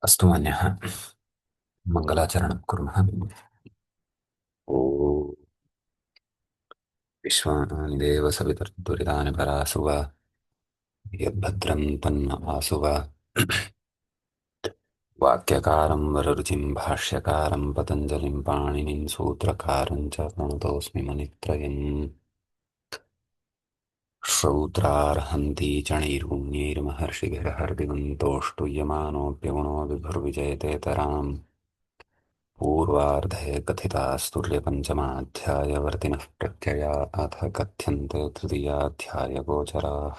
अस्तु मान्यः। मङ्गलाचरणं कुर्मः। ॐ विश्वानि देव सवितर्तुरितानि परासु वा यद्भद्रं तन्न आसु वा। वाक्यकारं वररुचिं भाष्यकारं पतञ्जलिं पाणिनिं सूत्रकारं च प्रणतोऽस्मि मुनित्रयम्। श्रौत्रार्हन्ति चणैर्गुण्यैर्महर्षिभिर्हर्दिवन्तोऽष्टुयमानोऽप्यगुणो विभुर्विजयतेतराम्। पूर्वार्धे कथितास्तुल्यपञ्चमाध्यायवर्तिनः प्रत्यया अथ कथ्यन्ते तृतीयाध्यायगोचराः।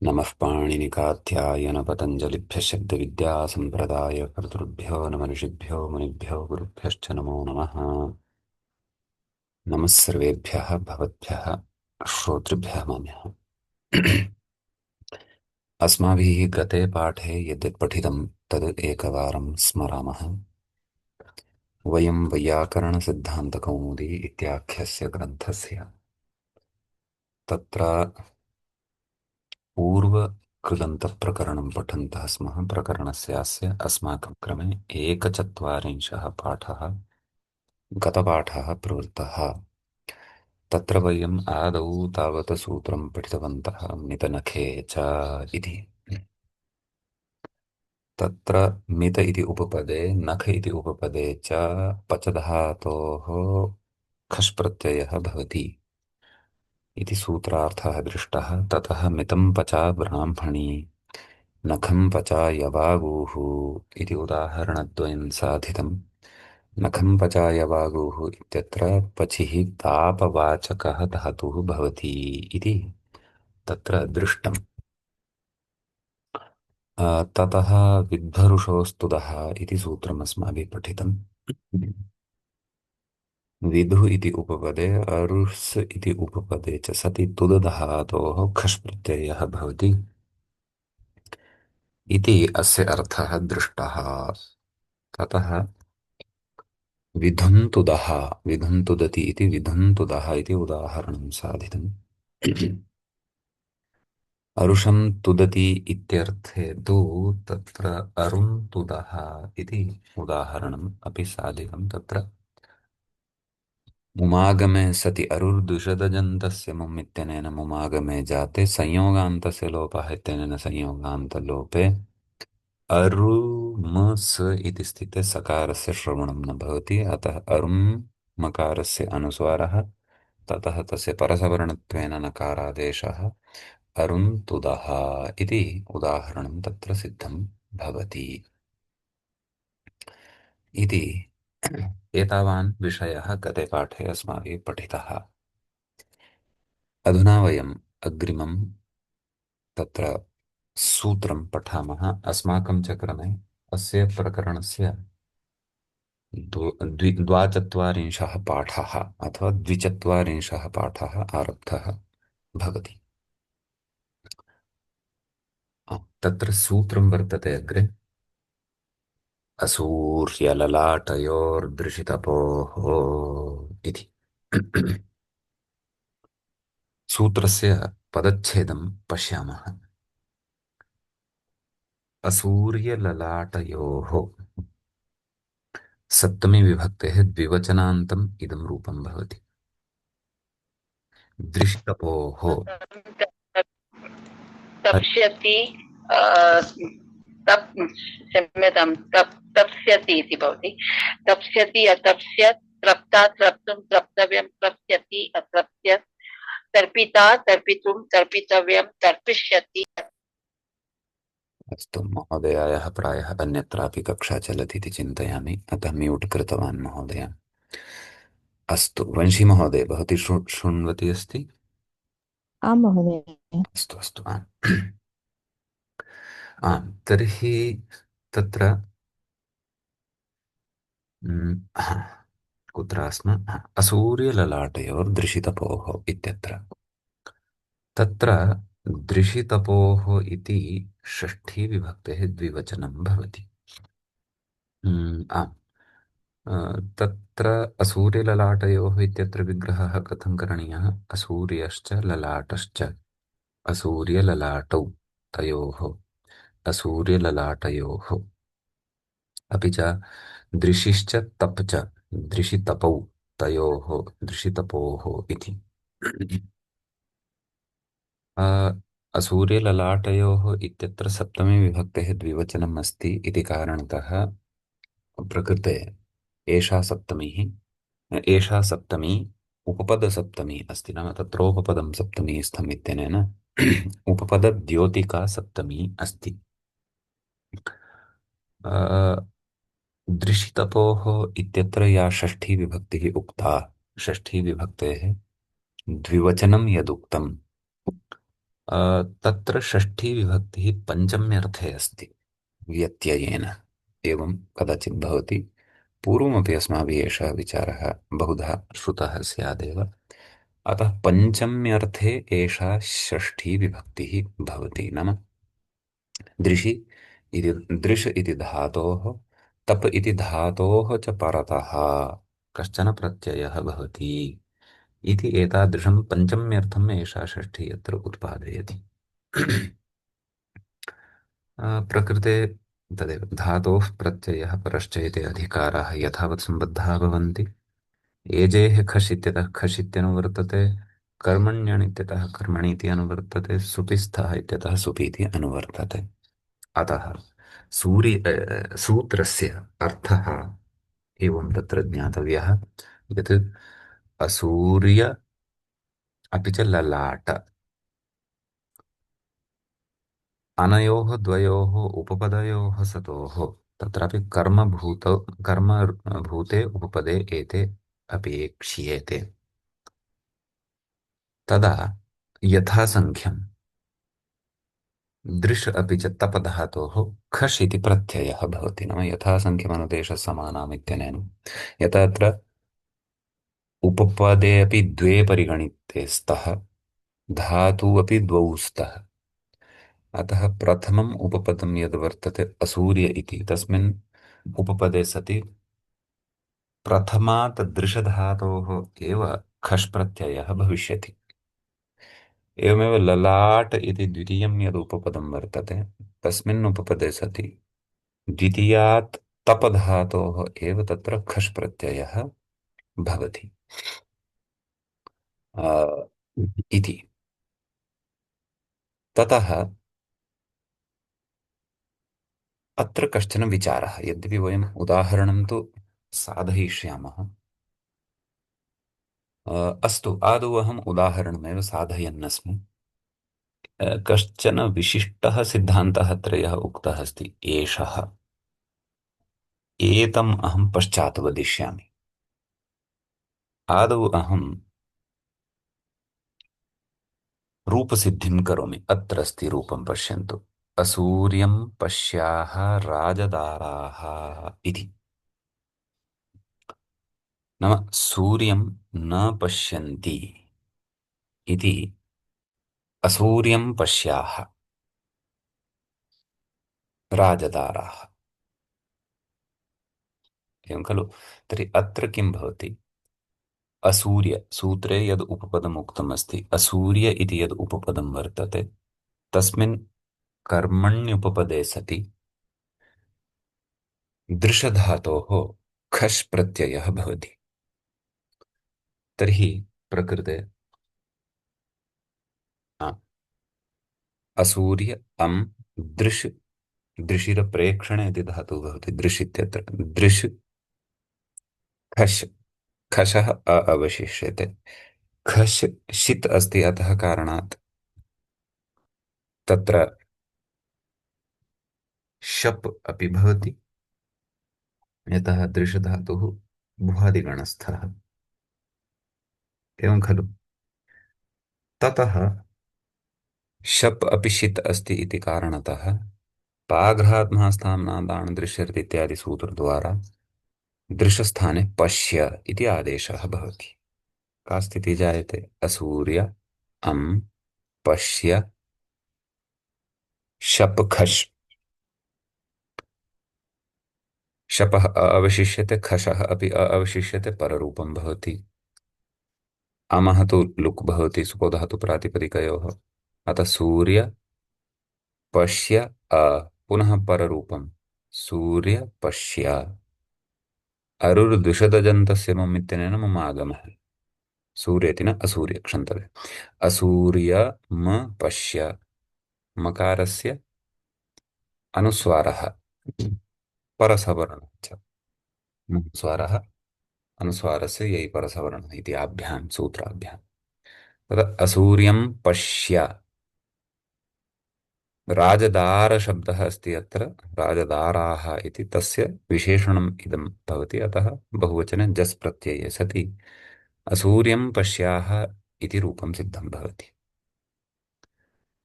नमः पाणिनिकाध्यायनपतञ्जलिभ्यः शब्दविद्यासम्प्रदायकर्तृभ्यो नमः ऋषिभ्यो मुनिभ्यो गुरुभ्यश्च नमो नमः। नमः सर्वेभ्यः भवद्भ्यः श्रोतृभ्यः मान्यः। अस्माभिः गते पाठे यद्यत् पठितं तद् एकवारं स्मरामः। वयं वैयाकरणसिद्धान्तकौमुदी इत्याख्यस्य ग्रन्थस्य तत्र पूर्वकृदन्तप्रकरणं पठन्तः स्मः। प्रकरणस्यास्य अस्माकं क्रमे एकचत्वारिंशः पाठः गतपाठः प्रवृत्तः। तत्र वयम् आदौ तावत् सूत्रं पठितवन्तः मितनखे च इति। तत्र मित इति उपपदे नख इति उपपदे च पच धातोः खष् प्रत्ययः भवति इति सूत्रार्थः दृष्टः। ततः मितं पचा ब्राह्मणी नखं पचा यवागुः इति उदाहरणद्वयं साधितं। नखं पचा यवागुः इत्यत्र पचिः तापवाचकः धातुः भवति इति तत्र दृष्टम्। ततः विद्धरुषोस्तुदः इति सूत्रम् अस्माभिः पठितम्। विधु इति उपपदे अरुस् इति उपपदे च सति तुद धातोः खष् प्रत्ययः भवति इति अस्य अर्थः दृष्टः। ततः विधुन्तुदः विधुन्तुदति इति विधुन्तुदः इति उदाहरणं साधितम्। अरुषं तुदति इत्यर्थे तु तत्र अरुन्तुदः इति उदाहरणम् अपि साधितं। तत्र मुमागमे सति अरुर्द्विषदजन्तस्य मुम् इत्यनेन मुमागमे जाते संयोगान्तस्य लोपः इत्यनेन संयोगान्तलोपे अरुमस् इति स्थिते सकारस्य श्रवणं न भवति। अतः अरुं मकारस्य अनुस्वारः ततः तस्य परसवर्णत्वेन नकारादेशः अरुन्तुदः इति उदाहरणं तत्र सिद्धं भवति इति एतावान् विषयः गते पाठे अस्माभिः पठितः। अधुना वयम् अग्रिमं तत्र सूत्रं पठामः। अस्माकं च क्रमे अस्य प्रकरणस्य द्वाचत्वारिंशः पाठः अथवा द्विचत्वारिंशः पाठः आरब्धः भवति। तत्र सूत्रं वर्तते अग्रे असूर्यललाटयोर्दृशितपोः इति। सूत्रस्य पदच्छेदं पश्यामः। असूर्यललाटयोः सप्तमी विभक्तेः द्विवचनान्तम् इदं रूपं भवति। दृष्टपोः तप्स्यति तप् क्षम्यतां तप्स्यति इति भवति। तप्स्यति अतप्स्यत् तृप्ता तृप्तुं तृप्तव्यं तृप्स्यति अतृप्स्यत् तर्पिता तर्पितुं तर्पितव्यं तर्पिष्यति। अस्तु महोदयायाः प्रायः अन्यत्रापि कक्षा चलति इति चिन्तयामि, अतः म्यूट् कृतवान् महोदय। अस्तु वंशी महोदय भवती शृण्वती अस्ति? आं महोदय। अस्तु अस्तु आम्। आम् तर्हि तत्र हा, कुत्र आस्म? असूर्यललाटयोर्दृशितपोः इत्यत्र तत्र दृशितपोः इति षष्ठी विभक्तेः द्विवचनं भवति। आम् तत्र असूर्यललाटयोः इत्यत्र विग्रहः कथं करणीयः? असूर्यश्च ललाटश्च असूर्यललाटौ तयोः असूर्यललाटयोः अपि च दृशिश्च तप च दृशितपौ तयोः दृशितपोः इति अ, असूर्यललाटयोः इत्यत्र सप्तमी विभक्तेः द्विवचनम् अस्ति इति कारणतः प्रकृते एषा सप्तमीः एषा सप्तमी उपपदसप्तमी अस्ति नाम तत्रोपपदं सप्तमी स्थम् इत्यनेन उपपदद्योतिका सप्तमी अस्ति अ, दृशितपोः इत्यत्र या षष्ठी विभक्तिः उक्ता षष्ठी विभक्तेः द्विवचनं यदुक्तं तत्र षष्ठी विभक्तिः पञ्चम्यर्थे अस्ति व्यत्ययेन एवं कदाचित् भवति पूर्वमपि अस्माभिः एषः विचारः बहुधा श्रुतः स्यादेव अतः पञ्चम्यर्थे एषा षष्ठी विभक्तिः भवति नाम दृशि इति दृश् इति धातोः तप इति धातोः च परतः कश्चन प्रत्ययः भवति इति एतादृशं पञ्चम्यर्थम् एषा षष्ठी अत्र उत्पादयति प्रकृते तदेव धातोः प्रत्ययः परश्च इति अधिकाराः यथावत् सम्बद्धाः भवन्ति एजेः खश् इत्यतः खश् इत्यनुवर्तते कर्मण्यण् इत्यतः कर्मणि इति अनुवर्तते सुपिस्थः इत्यतः सुपि इति अनुवर्तते अतः सूत्रस्य अर्थः एवं तत्र ज्ञातव्यः यत् असूर्य अपि च ललाट अनयोः द्वयोः उपपदयोः सतोः तत्रापि कर्मभूते उपपदे एते अपेक्ष्येते तदा यथासङ्ख्यं दृश् अपि च तपधातोः खश् इति प्रत्ययः भवति नाम यथासङ्ख्यमनुदेशः समानाम् इत्यनेन यथा अत्र उपपदे अपि द्वे परिगणिते स्तः धातु अपि द्वौ स्तः अतः प्रथमम् उपपदं यद् वर्तते असूर्य इति तस्मिन् उपपदे सति प्रथमात् दृशधातोः एव खश् प्रत्ययः भविष्यति एवमेव ललाट इति द्वितीयं यद् उपपदं वर्तते तस्मिन् उपपदे सति द्वितीयात् तपधातोः एव तत्र खश् प्रत्ययः भवति आ, इति ततः अत्र कश्चन विचारः यद्यपि वयम् उदाहरणं तु साधयिष्यामः अस्तु आदौ अहम् उदाहरणमेव साधयन्नस्मि कश्चन विशिष्टः सिद्धान्तः अत्र यः उक्तः अस्ति एषः एतम् अहं पश्चात् वदिष्यामि आदौ अहं रूपसिद्धिं करोमि अत्र अस्ति रूपं पश्यन्तु असूर्यं पश्याः राजदाराः इति नाम सूर्यं न पश्यन्ति इति असूर्यं पश्याः राजदाराः एवं खलु तर्हि अत्र किं भवति असूर्य सूत्रे यद् उपपदम् उक्तम् अस्ति असूर्य इति यद् उपपदं वर्तते तस्मिन् कर्मण्युपपदे सति दृशधातोः खश् प्रत्ययः भवति तर्हि प्रकृते आ, असूर्य अम् दृश् दृशिरप्रेक्षणे इति धातुः भवति दृश् इत्यत्र दृश् खश् खशः अवशिष्यते खश् षित् अस्ति अतः कारणात् तत्र शप् अपि भवति यतः दृशधातुः भुवादिगणस्थः एवं खलु ततः शप् अपि षित् अस्ति इति कारणतः पाघ्रात्मस्थाम्ना दाण दृश्यर्थ इत्यादि सूत्रद्वारा दृशस्थाने पश्य इति आदेशः भवति का स्थितिः जायते असूर्य अम् पश्य शप् खश् शपः अवशिष्यते खशः अपि अवशिष्यते पररूपं भवति अमः तु लुक् भवति सुपो धातु प्रातिपदिकयोः अतः सूर्य पश्य पुनः पररूपं सूर्य पश्य अरुर्दुषदजन्तस्य मम इत्यनेन मम आगमः सूर्येति न असूर्य क्षन्तव्य असूर्य म पश्य मकारस्य अनुस्वारः परसवर्णः च स्वरः अनुस्वारस्य यै परसवर्णः इति आभ्यां सूत्राभ्यां तदा असूर्यं पश्य राजदारशब्दः अस्ति अत्र राजदाराः इति तस्य विशेषणम् इदं भवति अतः बहुवचने जस् प्रत्यये सति असूर्यं पश्याः इति रूपं सिद्धं भवति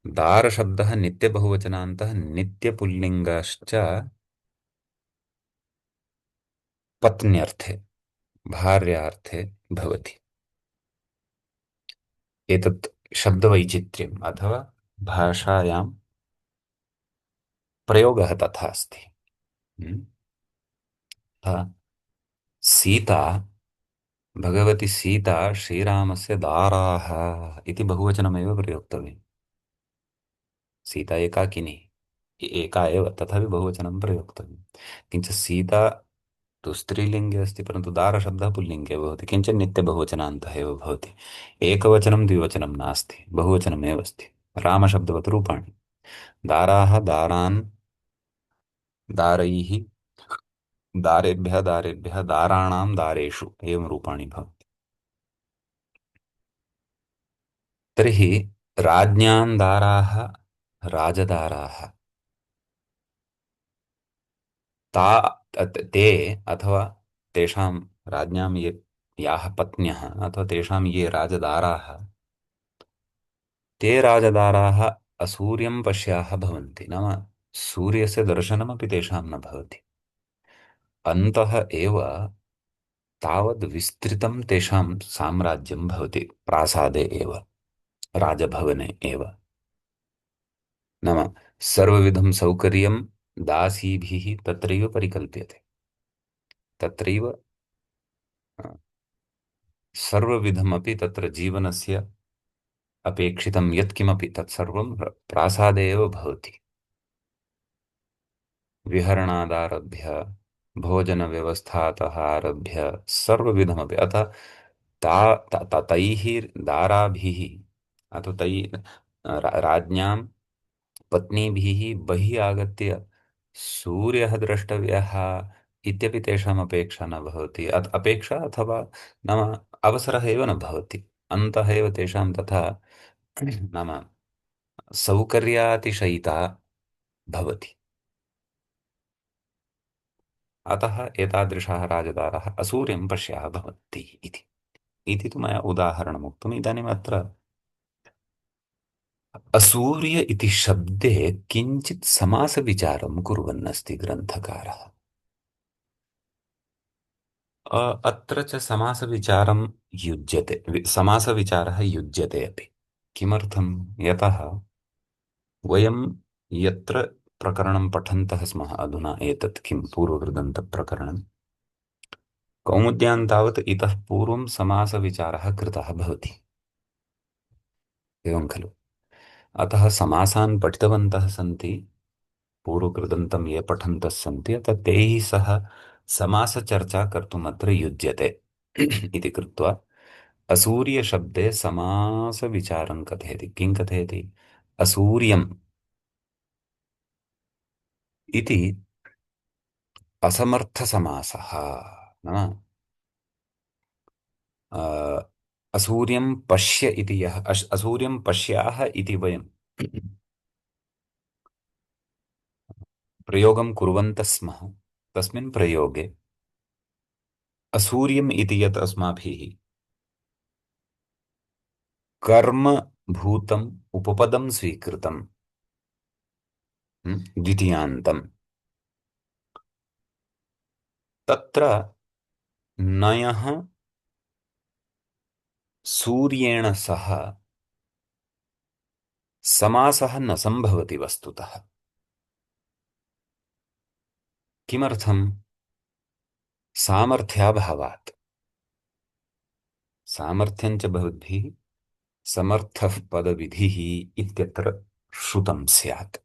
दारशब्दः नित्यबहुवचनान्तः नित्यपुल्लिङ्गश्च पत्न्यर्थे भार्यार्थे भवति एतत् शब्दवैचित्र्यम् अथवा भाषायां प्रयोगः तथा अस्ति तथा सीता भगवती सीता श्रीरामस्य दाराः इति बहुवचनमेव प्रयोक्तव्यम् सीता एकाकिनी एका एव तथापि बहुवचनं प्रयोक्तव्यं किञ्च सीता तु स्त्रीलिङ्गे अस्ति परन्तु दारशब्दः पुल्लिङ्गे भवति किञ्चित् नित्यबहुवचनान्तः एव भवति एकवचनं द्विवचनं नास्ति बहुवचनमेव अस्ति रामशब्दवत् रूपाणि दाराः दारान् दारैः दारेभ्यः दारेभ्यः दाराणां दारेषु एवं रूपाणि भवन्ति तर्हि राज्ञां दाराः राजदाराः ता ते अथवा तेषां राज्ञां ये याः पत्न्यः अथवा तेषां ये राजदाराः ते राजदाराः असूर्यं पश्याः भवन्ति नाम सूर्यस्य दर्शनमपि तेषां न भवति अन्तः एव तावद् विस्तृतं तेषां साम्राज्यं भवति प्रासादे एव राजभवने एव नाम सर्वविधं सौकर्यं दासीभिः तत्रैव परिकल्प्यते तत्रैव सर्वविधमपि तत्र जीवनस्य अपेक्षितं यत्किमपि तत्सर्वं प्रासादे एव भवति विहरणादारभ्य भोजनव्यवस्थातः आरभ्य सर्वविधमपि अतः तैः दाराभिः अथवा तैः राज्ञां पत्नीभिः बहिः आगत्य सूर्यः द्रष्टव्यः इत्यपि तेषाम् अपेक्षा न भवति अपेक्षा अथवा नाम अवसरः एव न भवति अन्तः एव तेषां तथा नाम सौकर्यातिशयिता भवति अतः एतादृशाः राजदाराः असूर्यं पश्याः भवन्ति इति तु मया उदाहरणम् उक्तम् इदानीम् अत्र असूर्य इति शब्दे किञ्चित् समासविचारं कुर्वन् अस्ति ग्रन्थकारः अत्र च समासविचारं युज्यते समासविचारः युज्यते अपि किमर्थं यतः वयं यत्र प्रकरणं पठन्तः स्मः अधुना एतत् किं पूर्वकृदन्तप्रकरणं कौमुद्यां तावत् इतः पूर्वं समासविचारः कृतः भवति एवं खलु अतः समासान् पठितवन्तः सन्ति पूर्वकृदन्तं ये पठन्तः सन्ति अतः तैः सह समासचर्चा कर्तुम् अत्र युज्यते इति कृत्वा असूर्यशब्दे समासविचारं कथयति किं कथयति असूर्यम् इति असमर्थसमासः नाम असूर्यं पश्य इति यः असूर्यं पश्याः इति वयं प्रयोगं कुर्वन्तः स्मः तस्मिन् प्रयोगे असूर्यम् इति यत् अस्माभिः कर्मभूतम् उपपदं स्वीकृतं द्वितीयान्तं तत्र नयः सूर्येण सह समासः न सम्भवति वस्तुतः किमर्थं सामर्थ्याभावात् सामर्थ्यञ्च भवद्भिः समर्थः पदविधिः इत्यत्र श्रुतं स्यात्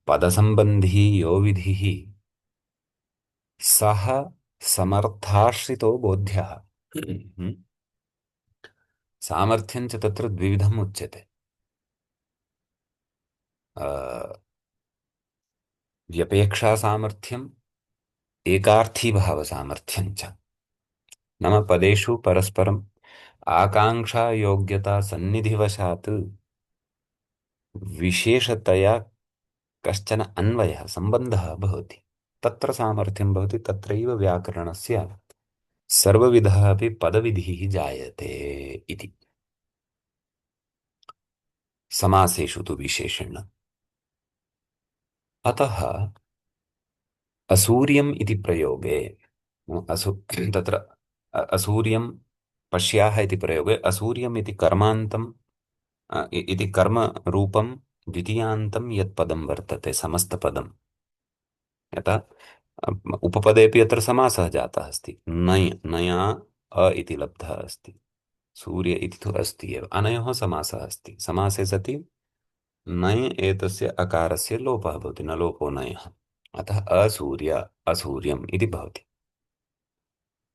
पदसम्बन्धी यो विधिः सः समर्थाश्रितो बोध्यः। सामर्थ्यं च तत्र द्विविधम् उच्यते। व्यपेक्षासामर्थ्यम्, एकार्थीभावसामर्थ्यं च। नाम पदेषु परस्परम् आकाङ्क्षायोग्यता सन्निधिवशात् विशेषतया कश्चन अन्वयः सम्बन्धः भवति, तत्र सामर्थ्यं भवति। तत्रैव व्याकरणस्य सर्वविधः अपि पदविधिः जायते इति। समासेषु तु विशेषेण। अतः असूर्यम् इति प्रयोगे असु तत्र असूर्यं पश्याः इति प्रयोगे असूर्यम् इति कर्मान्तम् इति कर्मरूपं द्वितीयान्तं यत् पदं वर्तते समस्तपदं, यथा उपपदेपि अत्र समासः जातः अस्ति। नय नया अ इति लब्धः अस्ति, सूर्य इति तु अस्ति एव, अनयोः समासः अस्ति। समासे सति नय एतस्य अकारस्य लोपः भवति, न लोपो नयः, अतः असूर्य असूर्यम् इति भवति।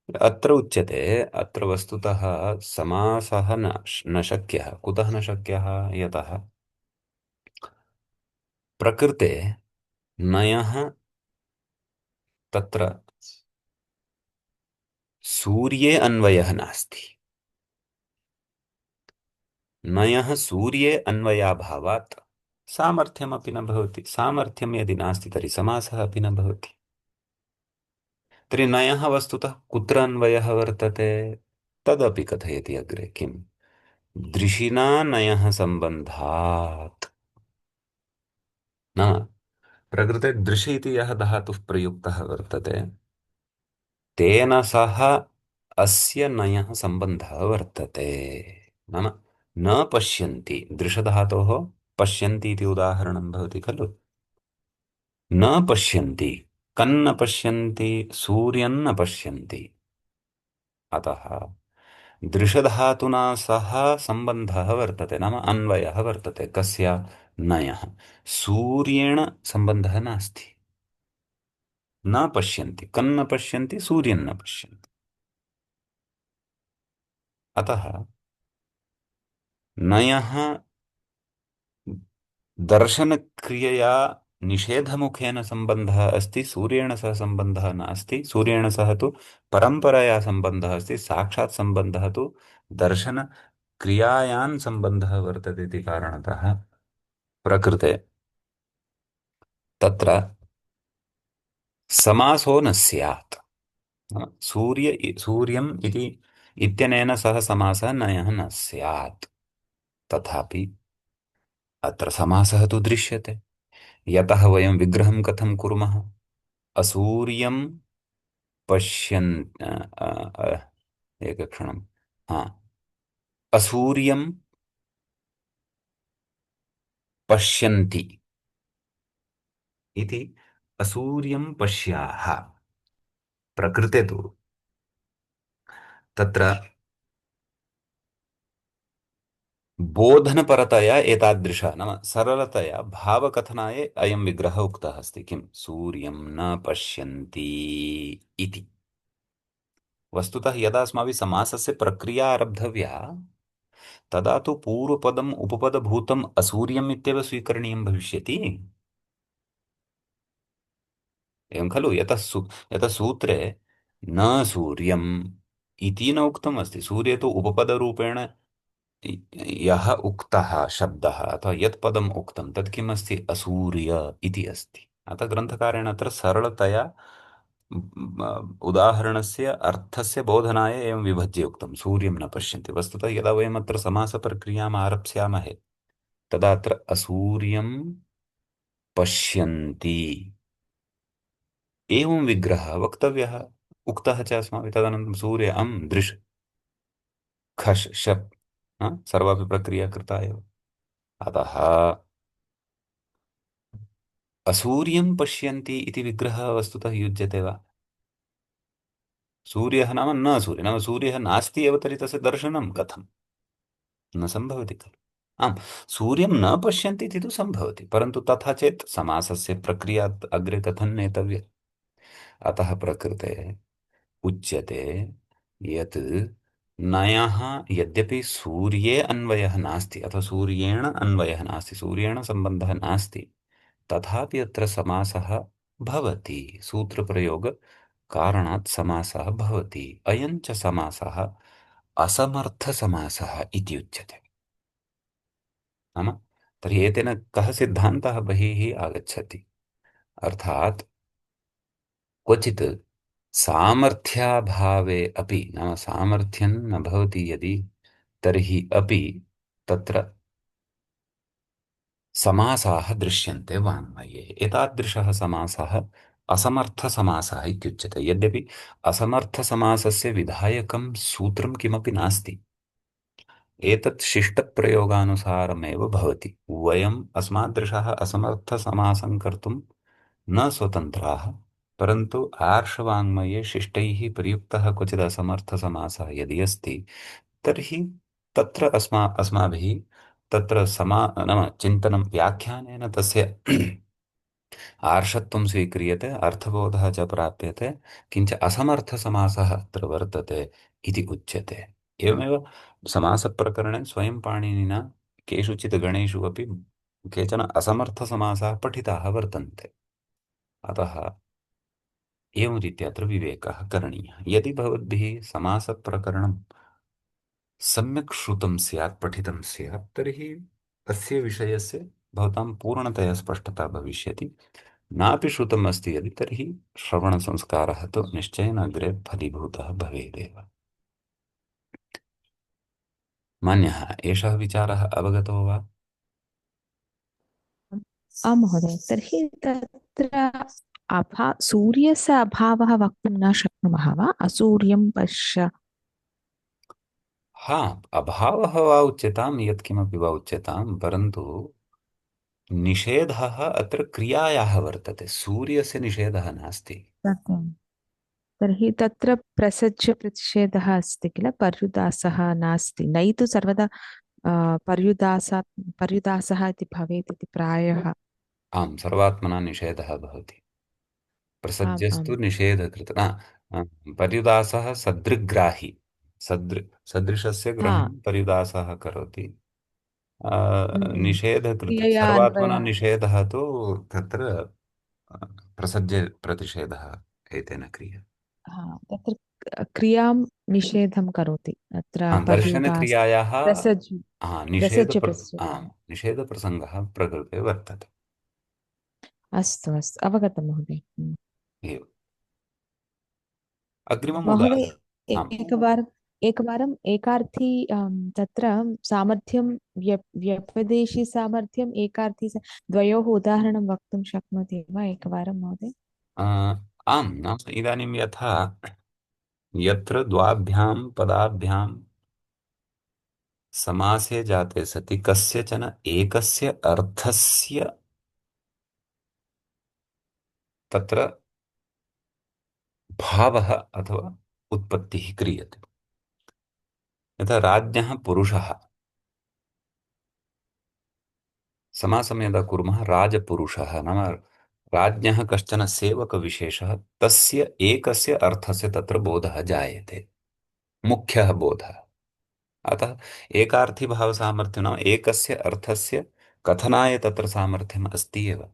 अत्र उच्यते, अत्र वस्तुतः समासः न शक्यः। कुतः न शक्यः? यतः प्रकृते नयः तत्र सूर्ये अन्वयः नास्ति। नयः सूर्ये अन्वयाभावात् सामर्थ्यमपि न भवति। सामर्थ्यं यदि नास्ति तर्हि समासः अपि न भवति। तर्हि नयः वस्तुतः कुत्र अन्वयः वर्तते तदपि कथयति अग्रे। किं? दृशिना नयः सम्बन्धात्। नाम प्रकृते दृशि इति यः धातुः प्रयुक्तः वर्तते तेन सह अस्य नयः सम्बन्धः वर्तते। नाम न पश्यन्ति, दृशधातोः पश्यन्ति इति उदाहरणं भवति खलु। न पश्यन्ति, कन्न पश्यन्ति, सूर्यन्न पश्यन्ति। अतः दृशधातुना सह सम्बन्धः वर्तते, नाम अन्वयः वर्तते। कस्य? नयः। सूर्येण सम्बन्धः नास्ति। न पश्यन्ति, कन्न पश्यन्ति, सूर्यन्न पश्यन्ति। अतः नयः दर्शनक्रियया निषेधमुखेन सम्बन्धः अस्ति, सूर्येण सह सम्बन्धः नास्ति। सूर्येण सह तु परम्परया सम्बन्धः अस्ति, साक्षात् सम्बन्धः तु दर्शनक्रियायां सम्बन्धः वर्तते इति कारणतः प्रकृते तत्र समासो न स्यात्। नाम सूर्यम् इति इत्यनेन सह समासः नयः न स्यात्। तथापि अत्र समासः तु दृश्यते। यतः वयं विग्रहं कथं कुर्मः? असूर्यं पश्यन् एकक्षणं। हा, असूर्यं पश्यन्ति इति। असूर्यं पश्याः प्रकृते तु तत्र बोधनपरतया एतादृशः, नाम सरलतया भावकथनाय अयं विग्रहः उक्तः अस्ति। किं? सूर्यं न पश्यन्ति इति। वस्तुतः यदा अस्माभिः समासस्य प्रक्रिया आरब्धव्या तदा तु पूर्वपदम् उपपदभूतम् असूर्यम् इत्येव स्वीकरणीयं भविष्यति। एवं खलु? यतः सूत्रे न सूर्यम् इति न उक्तमस्ति। सूर्ये तु उपपदरूपेण यः उक्तः शब्दः अथवा यत् पदम् उक्तं तत् किम् अस्ति? असूर्य इति अस्ति। अतः ग्रन्थकारेण अत्र सरलतया उदाहरणस्य अर्थस्य बोधनाय एवं विभज्य उक्तं, सूर्यं न पश्यन्ति। वस्तुतः यदा वयम् अत्र समासप्रक्रियाम् आरप्स्यामहे तदा अत्र असूर्यं पश्यन्ति एवं विग्रहः वक्तव्यः, उक्तः च अस्माभिः। तदनन्तरं सूर्य अं दृश् खश् शप् सर्वापि प्रक्रिया कृता एव। अतः असूर्यं पश्यन्ति इति विग्रहः वस्तुतः युज्यते वा? सूर्यः नाम न सूर्यः, नाम सूर्यः नास्ति एव, तर्हि तस्य दर्शनं कथं? न सम्भवति खलु। आम्, सूर्यं न पश्यन्ति इति तु सम्भवति, परन्तु तथा चेत् समासस्य प्रक्रिया अग्रे कथं नेतव्या। अतः प्रकृते उच्यते यत् नयः यद्यपि सूर्ये अन्वयः नास्ति अथवा सूर्येण अन्वयः नास्ति, सूर्येण सम्बन्धः नास्ति, तथापि अत्र समासः भवति। सूत्रप्रयोगकारणात् समासः भवति। अयं च समासः असमर्थसमासः इति उच्यते। नाम तर्हि एतेन कः सिद्धान्तः बहिः आगच्छति, अर्थात् क्वचित् सामर्थ्याभावे अपि, नाम सामर्थ्यं न भवति यदि, तर्हि अपि तत्र समासाः दृश्यन्ते वाङ्मये। एतादृशः समासः असमर्थसमासः इत्युच्यते। यद्यपि असमर्थसमासस्य विधायकं सूत्रं किमपि नास्ति, एतत् शिष्टप्रयोगानुसारमेव भवति। वयम् अस्मादृशः असमर्थसमासं कर्तुं न स्वतन्त्राः, परन्तु आर्षवाङ्मये शिष्टैः प्रयुक्तः क्वचित् असमर्थसमासः यदि अस्ति, तर्हि तत्र अस्माभिः तत्र नाम चिन्तनं व्याख्यानेन तस्य आर्षत्वं स्वीक्रियते, अर्थबोधः च प्राप्यते, किञ्च असमर्थसमासः अत्र वर्तते इति उच्यते। एवमेव समासप्रकरणे स्वयं पाणिनिना केषुचित् गणेषु अपि केचन असमर्थसमासाः पठिताः वर्तन्ते। अतः एवं रीत्या अत्र विवेकः करणीयः। यदि भवद्भिः समासप्रकरणं सम्यक् श्रुतं स्यात्, पठितं स्यात्, तर्हि अस्य विषयस्य भवतां पूर्णतया स्पष्टता भविष्यति। नापि श्रुतम् अस्ति यदि, तर्हि श्रवणसंस्कारः तु निश्चयेन अग्रे फलीभूतः भवेदेव। मान्यः, एषः विचारः अवगतो वा? आं महोदय, तर्हि तत्र सूर्यस्य अभावः वक्तुं न शक्नुमः वा? असूर्यं पश्य। हा, अभावः वा उच्यतां, यत्किमपि वा उच्यतां, परन्तु निषेधः अत्र क्रियायाः वर्तते, सूर्यस्य निषेधः नास्ति। सत्यं। तर्हि तत्र प्रसज्य प्रतिषेधः अस्ति किल, पर्युदासः नास्ति। नै तु सर्वदा पर्युदासः इति भवेत् इति प्रायः। आम्, सर्वात्मना निषेधः भवति। आम् आम्। प्रसज्यस्तु निषेधकृत पर्युदासः सदृग्राही, सदृशस्य हा। ग्रहणं पर्युदासः करोति। निषेधकृत क्रियया सर्वात्मना अन्वयः। निषेधः तु तत्र अ, प्रसज्य प्रतिषेधः एतेन क्रियते। हा, तत्र क्रियां निषेधं करोति अत्र पर्युदास दर्शनक्रियायाः प्रसज्य प्रसज्य आम्, प्रतिषेधः। निषेधप्रसङ्गः प्रकृते वर्तते अस्तु अस्तु, अवगतं महोदय। एव। अग्रिमम् महोदय, उदाहरणम्। आम्, एकवारम् एकार्थी तत्र सामर्थ्यं व्यपदेशी सामर्थ्यम् एकार्थी द्वयोः उदाहरणं वक्तुं शक्नोति वा एकवारं महोदय? अ, आम्, नाम इदानीं यथा यत्र द्वाभ्यां पदाभ्यां समासे जाते सति कस्यचन एकस्य अर्थस्य तत्र भावः अथवा उत्पत्तिः क्रियते। यथा राज्ञः पुरुषः, समासं यदा कुर्मः राजपुरुषः नाम राज्ञः कश्चन सेवकविशेषः, तस्य एकस्य अर्थस्य तत्र बोधः जायते, मुख्यः बोधः। अतः एकार्थीभावसामर्थ्यं नाम एकस्य अर्थस्य कथनाय तत्र सामर्थ्यम् अस्ति एव।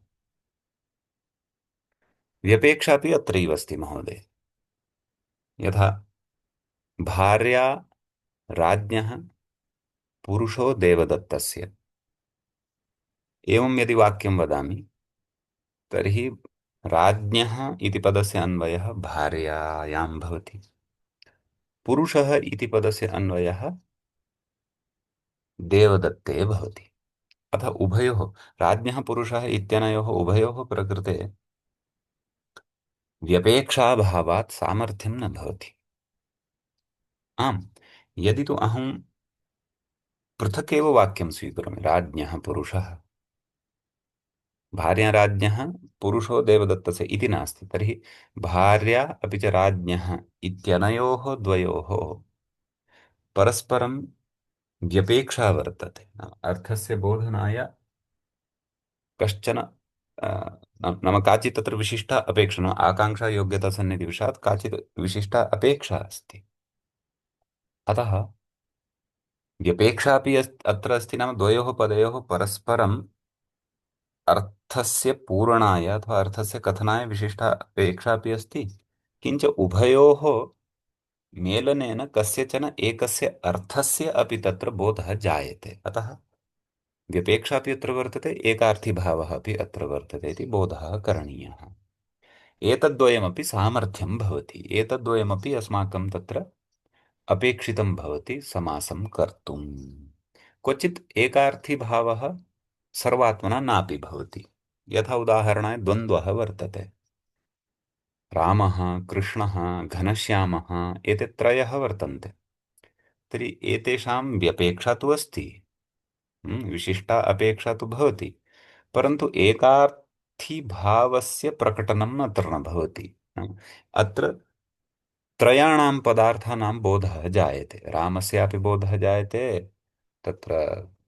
व्यपेक्षा अपि अत्रैव अस्ति महोदय। यथा भार्या राज्ञः पुरुषो देवदत्तस्य, एवं यदि वाक्यं वदामि, तर्हि राज्ञः इति पदस्य अन्वयः भार्यायां भवति, पुरुषः इति पदस्य अन्वयः देवदत्ते भवति। अतः उभयोः, राज्ञः पुरुषः इत्यनयोः उभयोः प्रकृते व्यपेक्षाभावात् सामर्थ्यं न भवति। आम्, यदि तु अहं पृथक् एव वाक्यं स्वीकरोमि, राज्ञः पुरुषः, भार्या राज्ञः पुरुषो देवदत्तस्य इति नास्ति, तर्हि भार्या अपि च राज्ञः इत्यनयोः द्वयोः परस्परं व्यपेक्षा वर्तते, नाम अर्थस्य बोधनाय कश्चन नाम काचित् तत्र विशिष्टा अपेक्षा, नाम आकाङ्क्षा योग्यता सन्निधिवशात् काचित् विशिष्टा अपेक्षा अस्ति। अतः व्यपेक्षा अपि अत्र अस्ति, नाम द्वयोः पदयोः परस्परम् अर्थस्य पूरणाय अथवा अर्थस्य कथनाय विशिष्टा अपेक्षा अपि अस्ति। किञ्च उभयोः मेलनेन कस्यचन एकस्य अर्थस्य अपि तत्र बोधः जायते। अतः व्यपेक्षा अपि अत्र वर्तते, एकार्थीभावः अपि अत्र वर्तते इति बोधः करणीयः। एतद्द्वयमपि सामर्थ्यं भवति, एतद्द्वयमपि अस्माकं तत्र अपेक्षितं भवति समासं कर्तुम्। क्वचित् एकार्थीभावः सर्वात्मना नापि भवति। यथा उदाहरणाय द्वन्द्वः वर्तते, रामः कृष्णः घनश्यामः एते त्रयः वर्तन्ते। तर्हि एतेषां व्यपेक्षा तु अस्ति, विशिष्टा अपेक्षा तु भवति, परन्तु एकार्थीभावस्य प्रकटनम् अत्र न भवति। अत्र त्रयाणां पदार्थानां बोधः जायते, रामस्यापि बोधः जायते, तत्र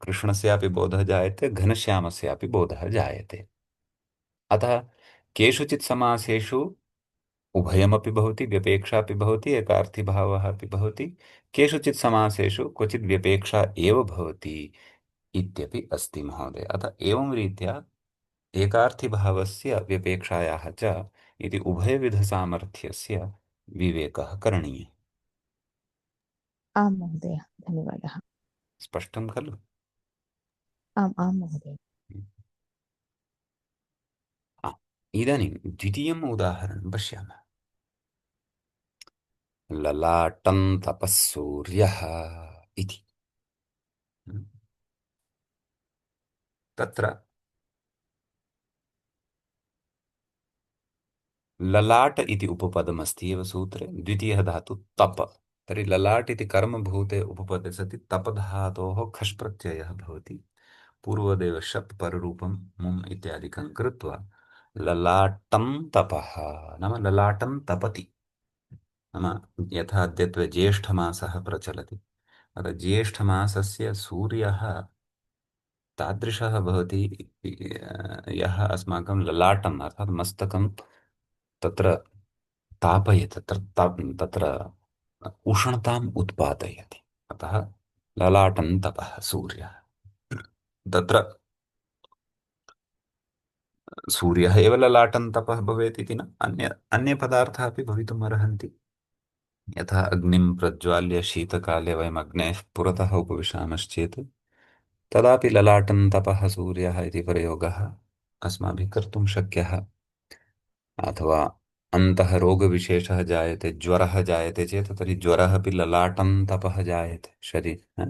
कृष्णस्यापि बोधः जायते, घनश्यामस्यापि बोधः जायते। अतः केषुचित् समासेषु उभयमपि भवति, व्यपेक्षापि भवति, एकार्थीभावः अपि भवति, केषुचित् समासेषु क्वचित् व्यपेक्षा एव भवति इत्यपि अस्ति महोदय। अतः एवं रीत्या एकार्थीभावस्य व्यपेक्षायाः च इति उभयविधसामर्थ्यस्य विवेकः करणीयः। आं महोदय, धन्यवादः। स्पष्टं खलु? आम् आं महोदय। इदानीं द्वितीयम् उदाहरणं पश्यामः। ललाटं तपः सूर्यः इति। तत्र ललाट इति उपपदमस्ति एव सूत्रे, द्वितीयः धातु तप। तर्हि ललाट इति कर्मभूते उपपदे सति तपधातोः खष् प्रत्ययः भवति। पूर्वदेव शप् पररूपं मुम् इत्यादिकं कृत्वा ललाटं तपः नाम ललाटं तपति। नाम यथा अद्यत्वे ज्येष्ठमासः प्रचलति, अतः ज्येष्ठमासस्य सूर्यः तादृशः भवति यः अस्माकं ललाटम् अर्थात् मस्तकं तत्र तापयति, तत्र उष्णताम् उत्पादयति। अतः ललाटं तपः सूर्यः। तत्र सूर्यः एव ललाटं तपः भवेत् इति न, अन्ये पदार्थाः अपि भवितुम् अर्हन्ति। यथा अग्निं प्रज्वाल्य शीतकाले वयम् अग्नेः पुरतः उपविशामश्चेत् तदापि ललाटं तपः सूर्यः इति प्रयोगः अस्माभिः कर्तुं शक्यः। अथवा अन्तः रोगविशेषः जायते, ज्वरः जायते चेत् तर्हि ज्वरः अपि ललाटं तपः जायते शरीरे।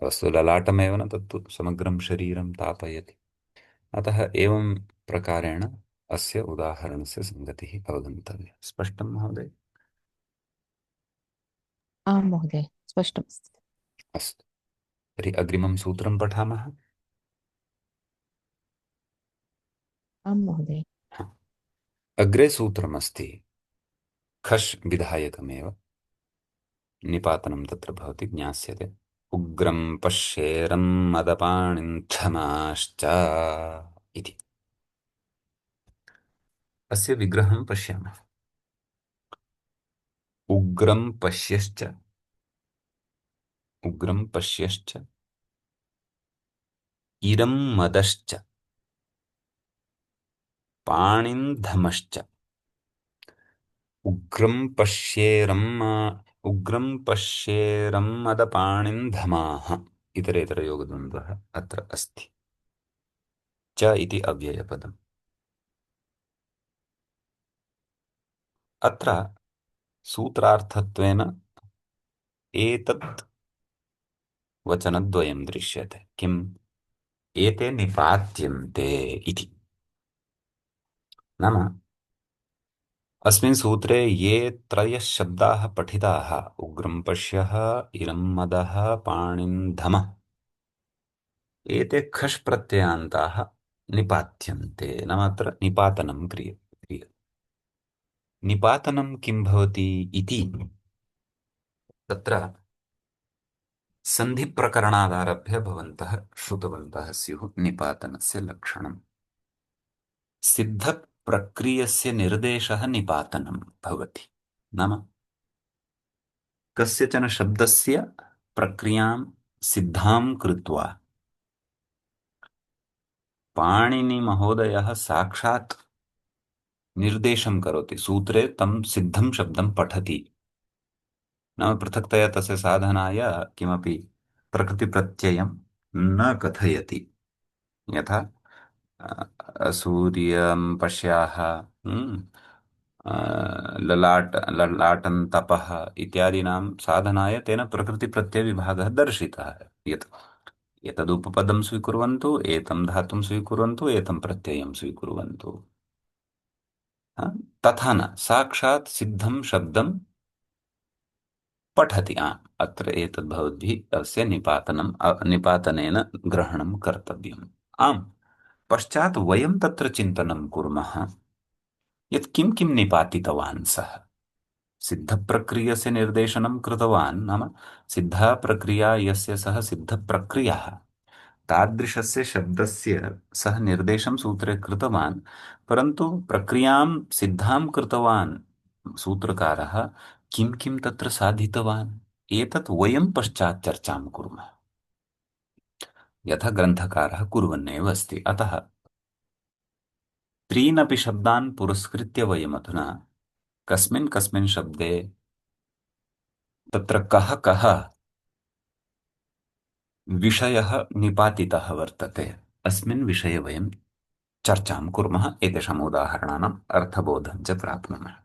वस्तु ललाटमेव न, तत्तु समग्रं शरीरं तापयति। अतः एवं प्रकारेण अस्य उदाहरणस्य सङ्गतिः अवगन्तव्या। स्पष्टं महोदय? आं महोदय, स्पष्टमस्ति। अस्तु, तर्हि अग्रिमं सूत्रं पठामः। आं महोदय। अग्रे सूत्रमस्ति खश् विधायकमेव, निपातनं तत्र भवति, ज्ञास्यते। उग्रं पश्येरं मदपाणिं क्षमाश्च इति। अस्य विग्रहं पश्यामः। उग्रं पश्यश्च, उग्रं पश्यश्च, इरं मदश्च, पाणिं धमश्च। उग्रं पश्येरं उग्रं पश्येरं मदपाणिं धमाः इतरेतरयोगद्वन्द्वः अत्र अस्ति। च इति अव्ययपदम्। अत्र सूत्रार्थत्वेन एतत् वचनद्वयं दृश्यते। किम्? एते निपात्यन्ते इति। नाम अस्मिन् सूत्रे ये त्रयः शब्दाः पठिताः, उग्रं पश्यः, इरं मदः, पाणिं धमः, एते खश् प्रत्ययान्ताः निपात्यन्ते, नाम अत्र निपातनं क्रियते। निपातनं किं भवति इति तत्र सन्धिप्रकरणादारभ्य भवन्तः श्रुतवन्तः स्युः निपातनस्य लक्षणम्। सिद्धप्रक्रियस्य निर्देशः निपातनं भवति। नाम कस्यचन शब्दस्य प्रक्रियां सिद्धां कृत्वा पाणिनिमहोदयः साक्षात् निर्देशं करोति, सूत्रे तं सिद्धं शब्दं पठति। नाम पृथक्तया तस्य साधनाय किमपि प्रकृतिप्रत्ययं न कथयति। यथा सूर्यं पश्याः, ललाटं तपः इत्यादीनां साधनाय तेन प्रकृतिप्रत्ययविभागः दर्शितः। यत् एतदुपपदं स्वीकुर्वन्तु, एतं धातुं स्वीकुर्वन्तु, एतं प्रत्ययं स्वीकुर्वन्तु। हा? तथा न, साक्षात् सिद्धं शब्दं पठति। अत्र एतद् भवद्भिः तस्य निपातनेन ग्रहणं कर्तव्यम्। आम्, पश्चात् वयं तत्र चिन्तनं कुर्मः यत् किं किं निपातितवान् सः। सिद्धप्रक्रियस्य निर्देशनं कृतवान्, नाम सिद्धा प्रक्रिया यस्य सः सिद्धप्रक्रिया, तादृशस्य शब्दस्य सः निर्देशं सूत्रे कृतवान्। परन्तु प्रक्रियां सिद्धां कृतवान् सूत्रकारः किं किं तत्र साधितवान्, एतत् वयं पश्चात् चर्चां कुर्मः, यथा ग्रन्थकारः कुर्वन्नेव अस्ति। अतः त्रीनपि शब्दान् पुरस्कृत्य वयमधुना कस्मिन् कस्मिन् शब्दे तत्र कः कः विषयः निपातितः वर्तते, अस्मिन् विषये वयं चर्चां कुर्मः। एतेषाम् उदाहरणानाम् अर्थबोधं च प्राप्नुमः।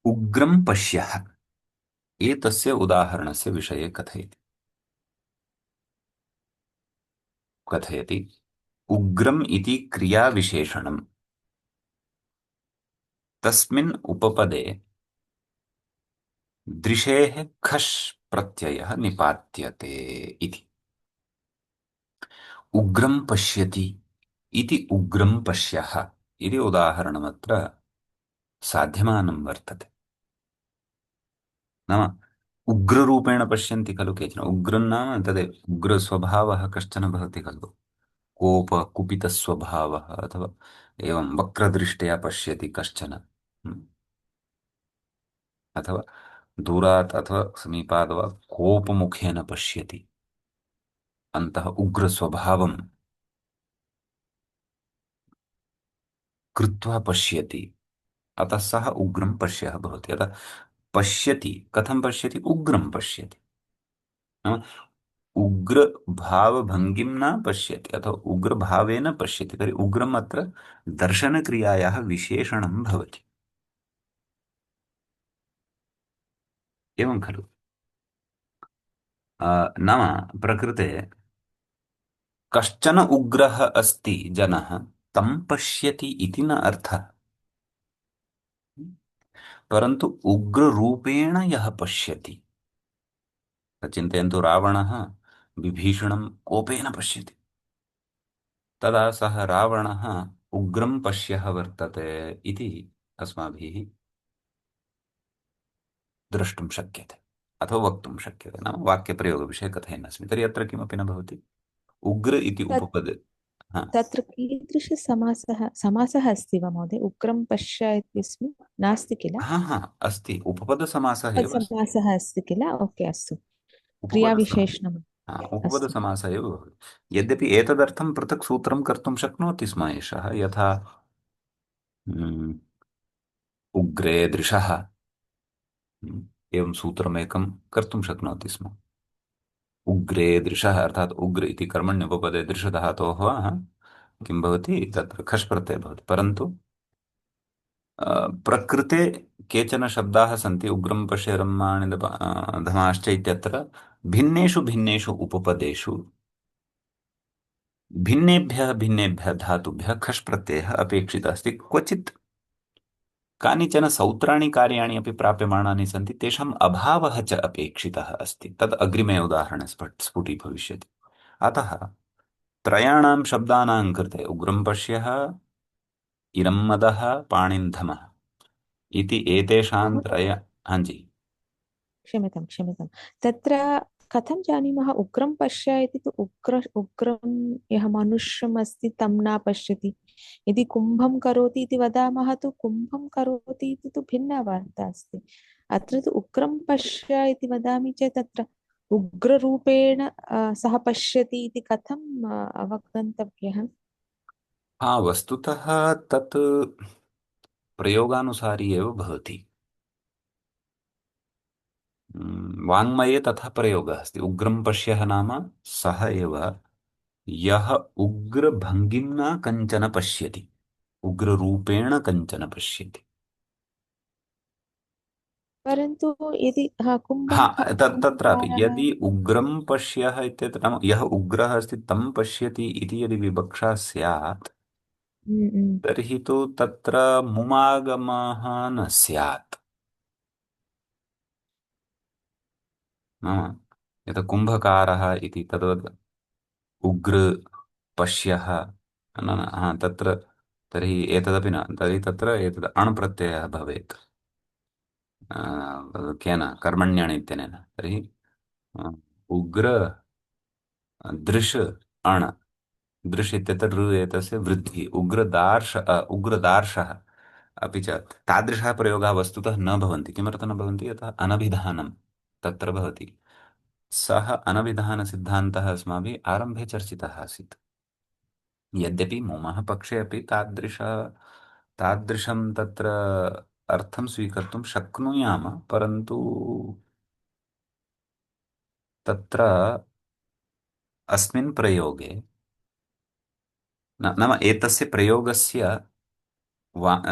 उग्रं पश्यः एतस्य उदाहरणस्य विषये कथयति। उग्रम् इति क्रियाविशेषणं तस्मिन् उपपदे दृशेः खश् प्रत्ययः निपात्यते इति। उग्रं पश्यति इति उग्रं पश्यः इति उदाहरणमत्र साध्यमानं वर्तते। नाम उग्ररूपेण पश्यन्ति खलु केचन। उग्रं नाम तदेव उग्रस्वभावः कश्चन भवति खलु, कोप कुपितस्वभावः, अथवा एवं वक्रदृष्ट्या पश्यति कश्चन, अथवा दूरात् अथवा समीपात् वा कोपमुखेन पश्यति, अन्तः उग्रस्वभावं कृत्वा पश्यति। अतः सः उग्रं पश्यः भवति। अतः पश्यति, कथं पश्यति? उग्रं पश्यति। नाम उग्र भावभङ्गिं न पश्यति अथवा उग्रभावेन पश्यति तर्हि उग्रम् अत्र दर्शनक्रियायाः विशेषणं भवति। एवं खलु। नाम प्रकृते कश्चन उग्रः अस्ति जनः, तं पश्यति इति न अर्थः। परन्तु उग्ररूपेण यः पश्यति, चिन्तयन्तु, रावणः विभीषणं कोपेन पश्यति, तदा सः रावणः उग्रं पश्यः वर्तते इति अस्माभिः द्रष्टुं शक्यते अथवा वक्तुं शक्यते। नाम वाक्यप्रयोगविषये कथयन्नस्मि, तर्हि अत्र किमपि न भवति। उग्र इति तत् उपपदे। हा तत्र कीदृशसमासः समासः अस्ति वा महोदय? उग्रं पश्य इत्यस्मिन् नास्ति किल? हा हा अस्ति, उपपदसमासः एव अस्ति। समासः अस्ति किल? ओके, अस्तु। उपपदसमासः, क्रियाविशेषणम् हा, अस्तु। उपपदसमासः एव भवति। यद्यपि एतदर्थं पृथक् सूत्रं कर्तुं शक्नोति स्म एषः, यथा उग्रे दृशः, एवं सूत्रमेकं कर्तुं शक्नोति स्म। उग्रे दृशः अर्थात् उग्र इति कर्मण्युपपदे दृशधातोः किं भवति, तत्र खश् प्रत्ययः भवति। परन्तु प्रकृते केचन शब्दाः सन्ति, उग्रं पश्य रम्माणि धमाश्च इत्यत्र भिन्नेषु भिन्नेषु उपपदेषु भिन्नेभ्यः भिन्नेभ्यः धातुभ्यः खश् प्रत्ययः अपेक्षितः अस्ति। क्वचित् कानिचन सौत्राणि कार्याणि अपि प्राप्यमाणानि सन्ति, तेषाम् अभावः च अपेक्षितः अस्ति। तद् अग्रिमे उदाहरणे स्फुटीभविष्यति। अतः त्रयाणां शब्दानां कृते उग्रं पश्यः, इरं मदः, पाणिन्धमः इति एतेषां त्रय। हाँ जी। क्षम्यतां क्षम्यतां तत्र कथं जानीमः उग्रं पश्य इति तु उग्रं यः मनुष्यम् अस्ति तं न पश्यति। यदि कुम्भं करोति इति वदामः तु कुम्भं करोति इति तु भिन्ना वार्ता अस्ति। अत्र तु उग्रं पश्य इति वदामि चेत् तत्र उग्ररूपेण सः पश्यति इति कथं अवगन्तव्यः? हाँ, वस्तुतः तत् प्रयोगानुसारी एव भवति। वाङ्मये तथा प्रयोगः अस्ति। उग्रं पश्यः नाम सः एव यः उग्रभङ्गिं न कञ्चन पश्यति, उग्ररूपेण कञ्चन पश्यति। परन्तु यदि कुम्भं हाँ, तत्रापि कुम्भकारः। यदि उग्रं पश्यः इत्यत्र नाम यः उग्रः अस्ति तं पश्यति इति यदि विवक्षा स्यात्, तर्हि तु तत्र मुमागमः न स्यात्। नाम यत् कुम्भकारः इति तद्वत् उग्र पश्यः, न न, हा तत्र तर्हि एतदपि न, तर्हि तत्र एतद् अण् प्रत्ययः भवेत् केन कर्मण्यण् इत्यनेन। तर्हि अ, उग्र दृश् अण्, दृश् इत्यत्र ऋ एतस्य वृद्धिः, उग्रदार्शः। अपि च तादृशः प्रयोगः वस्तुतः न भवन्ति। किमर्थं न भवन्ति? यतः अनभिधानं तत्र भवति। सः अनभिधानसिद्धान्तः अस्माभिः आरम्भे चर्चितः आसीत्। यद्यपि मम पक्षे अपि तादृशं तत्र अर्थं स्वीकर्तुं शक्नुयाम, परन्तु तत्र अस्मिन् प्रयोगे नाम एतस्य प्रयोगस्य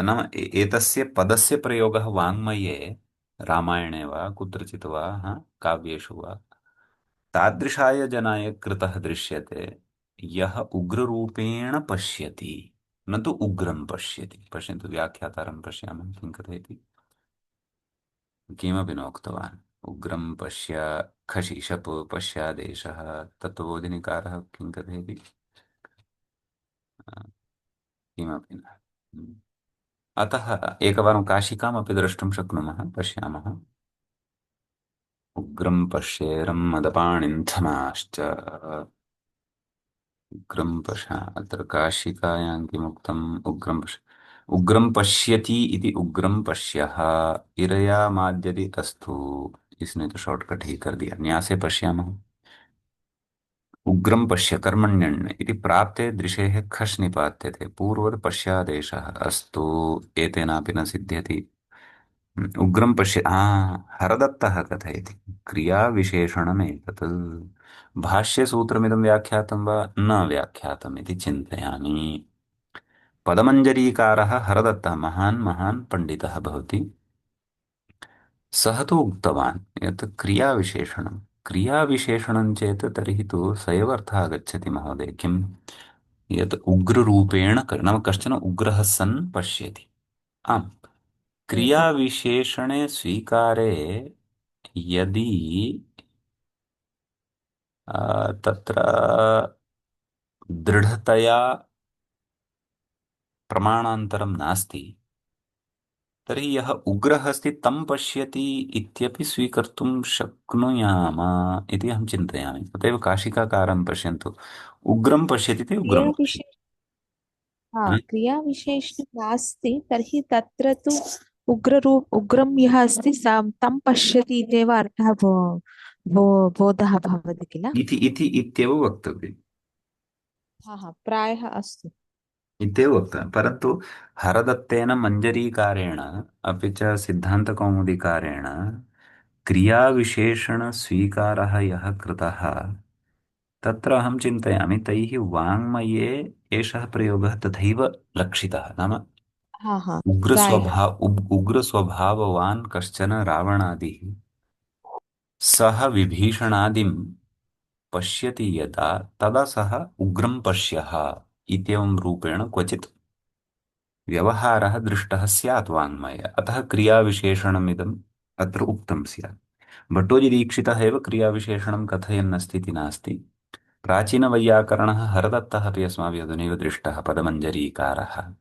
नाम एतस्य पदस्य प्रयोगः वाङ्मये रामायणे वा कुत्रचित् वा काव्येषु वा तादृशाय जनाय कृतः दृश्यते यः उग्ररूपेण पश्यति, न तु उग्रं पश्यति। पश्यन्तु, व्याख्यातारं पश्यामः किं कथयति। किमपि नोक्तवान्। उग्रं पश्य खशि शप् पश्यादेशः तत्त्वबोधिनीकारः किं कथयति? किमपि न। अतः एकवारं काशिकामपि द्रष्टुं शक्नुमः, पश्यामः। उग्रं पश्येरं मदपाणिन्थमाश्च। उग्रं पश्य, अत्र काशिकायां किमुक्तम्? उग्रं पश्यति इति उग्रं पश्यः इरया माद्यति अस्तु। इसने तो शॉर्टकट ही कर दिया। न्यासे पश्यामः। उग्रं पश्य कर्मण्यण् इति प्राप्ते दृशेः खश् निपात्यते, पूर्वत् पश्यादेशः अस्तु, एतेनापि न सिद्ध्यति। उग्रं पश्य हरदत्तः कथयति क्रियाविशेषणमेतत्। भाष्यसूत्रमिदं व्याख्यातं वा न व्याख्यातम् इति चिन्तयामि। पदमञ्जरीकारः हरदत्तः महान् महान् पण्डितः भवति। सः तु उक्तवान् यत् क्रियाविशेषणं चेत् तर्हि तु स एव अर्थः आगच्छति महोदय। किं? यत् उग्ररूपेण नाम कश्चन उग्रः सन् पश्यति। आम्, क्रियाविशेषणे स्वीकारे यदि तत्र दृढतया प्रमाणान्तरं नास्ति, तर्हि यः उग्रः अस्ति तं पश्यति इत्यपि स्वीकर्तुं शक्नुयाम इति अहं चिन्तयामि। तथैव काशिकाकारं पश्यन्तु, उग्रं पश्यति ते उग्रं पश्यति। क्रियाविशेष क्रियाविशेषः नास्ति तर्हि तत्र तु उग्रं यः अस्ति तं पश्यति इत्येव अर्थः बोधः भवति किल? इति इति इत्येव वक्तव्यम्। प्रायः अस्तु। इत्येव वक्तव्यं, परन्तु हरदत्तेन मञ्जरीकारेण अपि च सिद्धान्तकौमुदीकारेण क्रियाविशेषणस्वीकारः यः कृतः, तत्र अहं चिन्तयामि तैः वाङ्मये एषः प्रयोगः तथैव लक्षितः। नाम प्रायः। उग्रस्वभाववान् कश्चन रावणादिः सः विभीषणादिं पश्यति यदा, तदा सः उग्रं पश्यः इत्येवं रूपेण क्वचित् व्यवहारः दृष्टः स्यात् वाङ्मये। अतः क्रियाविशेषणमिदम् अत्र उक्तं स्यात्। भट्टोजीदीक्षितः एव क्रियाविशेषणं कथयन्नस्ति इति नास्ति। प्राचीनवैयाकरणः हरदत्तः अपि अस्माभिः अधुनैव दृष्टः, पदमञ्जरीकारः।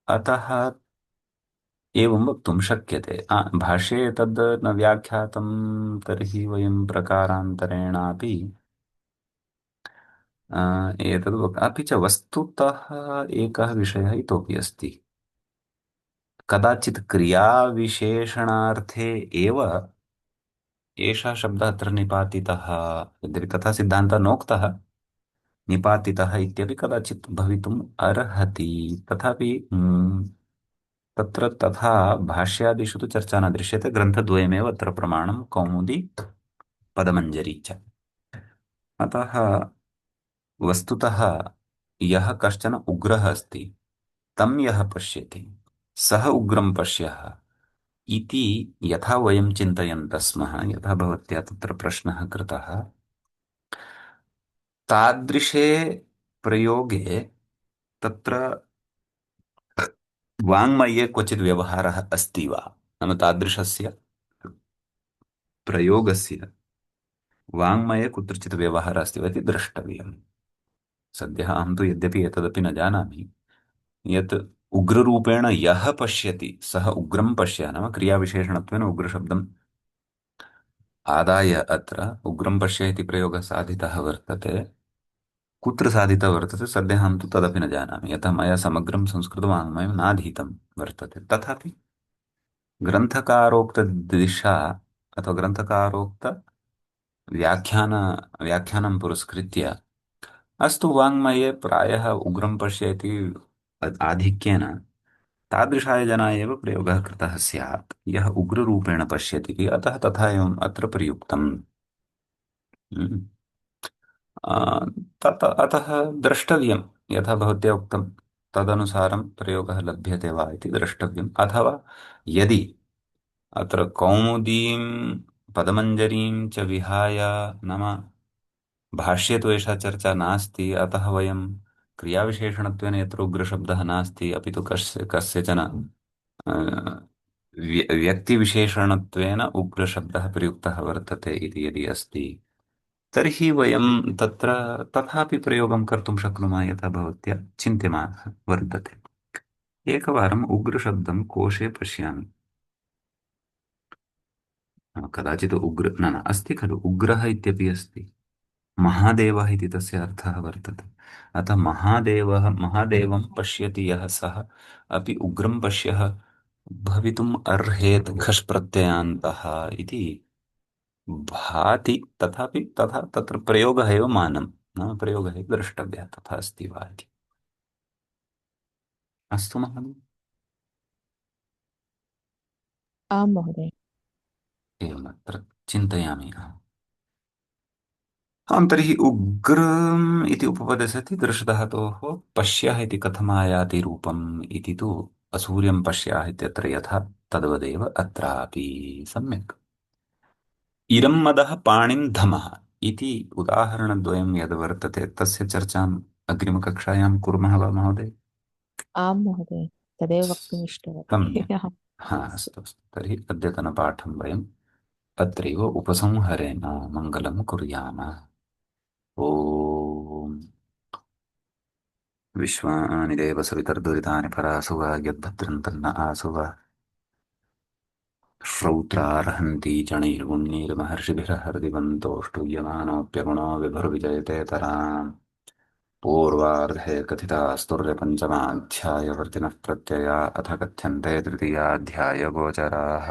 अतः एवं वक्तुं शक्यते। भाष्ये तद् न व्याख्यातं तर्हि वयं प्रकारान्तरेणापि अपि च वस्तुतः एकः विषयः इतोपि अस्ति। कदाचित् क्रियाविशेषणार्थे एव एषः शब्दः अत्र निपातितः, यद्यपि तथा सिद्धान्तः नोक्तः, निपातितः इत्यपि कदाचित् भवितुम् अर्हति। तथापि तत्र तथा भाष्यादिषु तु चर्चा न दृश्यते। ग्रन्थद्वयमेव अत्र प्रमाणं, कौमुदी पदमञ्जरी च। अतः वस्तुतः यः कश्चन उग्रः अस्ति, तं यः पश्यति सः उग्रं पश्यः इति यथा वयं चिन्तयन्तः स्मः, यथा भवत्या तत्र प्रश्नः कृतः, तादृशे प्रयोगे तत्र वाङ्मये क्वचित् व्यवहारः अस्ति वा, नाम तादृशस्य प्रयोगस्य वाङ्मये कुत्रचित् व्यवहारः अस्ति वा इति द्रष्टव्यम्। सद्यः अहं तु यद्यपि एतदपि न जानामि, यत् उग्ररूपेण यः पश्यति सः उग्रं पश्य, नाम क्रियाविशेषणत्वेन उग्रशब्दम् आदाय अत्र उग्रं पश्य इति प्रयोगः साधितः वर्तते। कुत्र साधितः वर्तते सद्यः अहं तु तदपि न जानामि, यतः मया समग्रं संस्कृतवाङ्मयं नाधीतं वर्तते। तथापि ग्रन्थकारोक्तदिशा अथवा ग्रन्थकारोक्त व्याख्यान व्याख्यानं पुरस्कृत्य अस्तु वाङ्मये प्रायः उग्रं पश्य इति आधिक्येन तादृशाय जनाय एव प्रयोगः कृतः स्यात् यः उग्ररूपेण पश्यति इति। अतः तथा एवम् अत्र प्रयुक्तम्। हम्म। अतः द्रष्टव्यं, यथा भवत्या उक्तं तदनुसारं प्रयोगः लभ्यते वा इति द्रष्टव्यम्। अथवा यदि अत्र कौमुदीं पदमञ्जरीं च विहाय, नाम भाष्ये तु एषा चर्चा नास्ति, अतः वयं क्रियाविशेषणत्वेन यत्र उग्रशब्दः नास्ति अपि तु कस्यचन व्यक्तिविशेषणत्वेन उग्रशब्दः प्रयुक्तः वर्तते इति यदि अस्ति, तर्हि वयं तत्र तथापि प्रयोगं कर्तुं शक्नुमः यथा भवत्या चिन्त्यमानः वर्तते। एकवारम् उग्रशब्दं कोशे पश्यामि, कदाचित् उग्र न न अस्ति खलु, उग्रः इत्यपि अस्ति, महादेवः इति तस्य अर्थः वर्तते। अतः महादेवः महादेवं पश्यति यः सः अपि उग्रं पश्यः भवितुम् अर्हेत् खश् प्रत्ययान्तः इति भाति। तथापि तथा तत्र प्रयोगः एव मानं, नाम प्रयोगः एव द्रष्टव्यः तथा अस्ति वा इति। अस्तु महोदय, आं महोदय। एवमत्र चिन्तयामि अहम्। आं तर्हि उग्रम् इति उपपदे सति दृशधातोः पश्यः इति कथमायाति रूपम् इति तु असूर्यं पश्याः इत्यत्र यथा तद्वदेव अत्रापि। सम्यक्। इरं मदः पाणिं धमः इति उदाहरणद्वयं यद् वर्तते तस्य चर्चाम् अग्रिमकक्षायां कुर्मः वा महोदय? आं महोदय, तदेव वक्तुम् इष्टवती। सम्यक्। हा, अस्तु अस्तु, तर्हि अद्यतनपाठं वयम् अत्रैव उपसंहरेम। मङ्गलं कुर्याम। ॐ विश्वानि देव सवितर्दुरितानि परासुव यद्भद्रं तन्न आसुव श्रौत्रार्हन्ति जणैर्गुण्यैर्महर्षिभिरहर्दिवन्तोऽष्टुयमानोऽप्यगुणो विभुर्विजयते तराम्। पूर्वार्धे कथितास्तुर्यपञ्चमाध्यायवर्तिनः प्रत्यया अथ कथ्यन्ते तृतीयाध्यायगोचराः।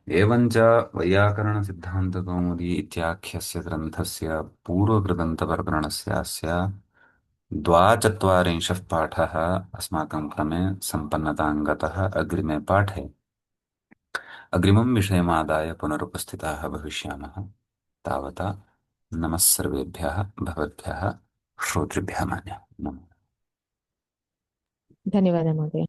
एवञ्च वैयाकरणसिद्धान्तकौमुदी इत्याख्यस्य ग्रन्थस्य पूर्वकृदन्तप्रकरणस्यास्य द्वाचत्वारिंशः पाठः अस्माकं क्रमे सम्पन्नतां गतः। अग्रिमे पाठे अग्रिमं विषयमादाय पुनरुपस्थिताः भविष्यामः। तावता नमः सर्वेभ्यः भवद्भ्यः श्रोतृभ्यः मान्यः नमः। धन्यवादः महोदय।